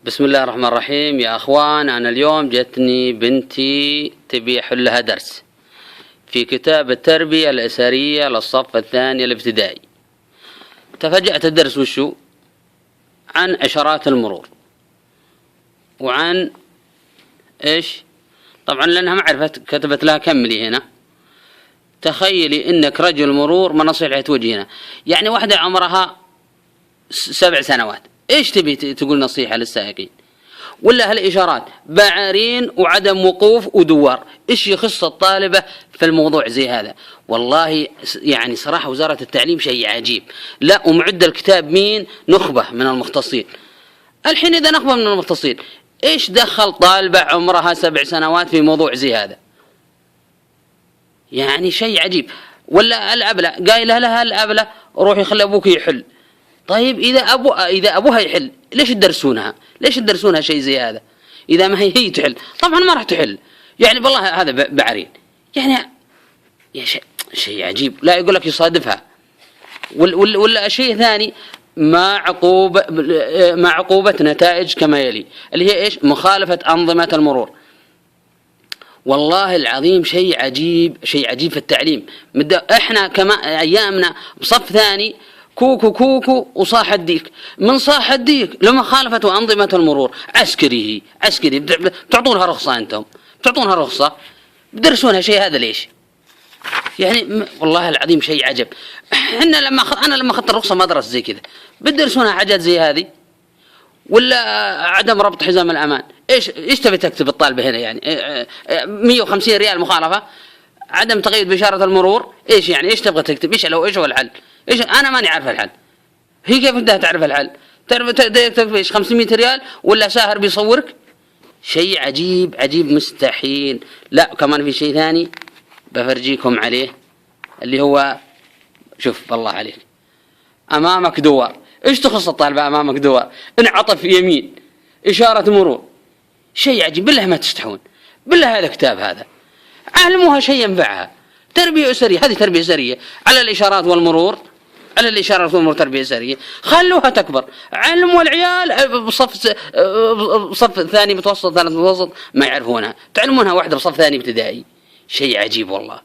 بسم الله الرحمن الرحيم. يا أخوان، أنا اليوم جتني بنتي تبي أحل لها درس في كتاب التربية الأسرية للصف الثاني الابتدائي. تفاجأت الدرس وشو؟ عن إشارات المرور وعن إيش؟ طبعا لأنها ما عرفت كتبت لها كملي هنا. تخيلي إنك رجل مرور، ما نصيحة توجهنا يعني واحدة عمرها 7 سنوات، إيش تبي تقول نصيحة للسائقين؟ ولا هالإشارات بعارين وعدم وقوف ودوار، إيش يخص الطالبة في الموضوع زي هذا؟ والله يعني صراحة وزارة التعليم شيء عجيب. لا، ومعد الكتاب مين؟ نخبة من المختصين. الحين إذا نخبة من المختصين، إيش دخل طالبة عمرها 7 سنوات في موضوع زي هذا؟ يعني شيء عجيب. ولا الأبلة قايلة لها الأبلة روحي خلي أبوك يحل. طيب إذا أبوها يحل ليش تدرسونها؟ ليش تدرسونها شيء زي هذا؟ إذا ما هي تحل طبعا ما راح تحل. يعني بالله هذا بعرين يعني يا شيء عجيب. لا يقول لك يصادفها. ولا شيء ثاني، ما عقوبة نتائج كما يلي، اللي هي إيش؟ مخالفة أنظمة المرور. والله العظيم شيء عجيب، شيء عجيب في التعليم. إحنا كما أيامنا بصف ثاني كوكو كوكو وصاح الديك، من صاح الديك لمخالفة أنظمة المرور عسكري. بتعطونها رخصة، أنتم بتعطونها رخصة بدرسونها شيء هذا ليش؟ يعني والله العظيم شيء عجب. إحنا أنا لما أخذت الرخصة ما درست زي كذا، بدرسونها حاجات زي هذه. ولا عدم ربط حزام الأمان. إيش تبي تكتب الطالبة هنا؟ يعني 150 ريال مخالفة، عدم تقييد بإشارة المرور. إيش يعني؟ إيش تبغى تكتب؟ إيش هو الحل؟ إيش؟ أنا ماني عارف الحل. هي كيف بدها تعرف الحل؟ تكتب إيش؟ 500 ريال ولا ساهر بيصورك؟ شيء عجيب عجيب مستحيل. لا، كمان في شيء ثاني بفرجيكم عليه، اللي هو شوف بالله عليك، أمامك دوار. إيش تخص الطالبة أمامك دوار؟ انعطف يمين إشارة مرور. شيء عجيب. بالله ما تستحون، بالله هذا كتاب هذا علموها شيء ينفعها. تربية أسرية، هذه تربية أسرية على الإشارات والمرور، على الإشارات والمرور تربية أسرية. خلوها تكبر، علموا العيال بصف ثاني متوسط ثالث متوسط ما يعرفونها، تعلمونها واحدة بصف ثاني ابتدائي. شيء عجيب والله.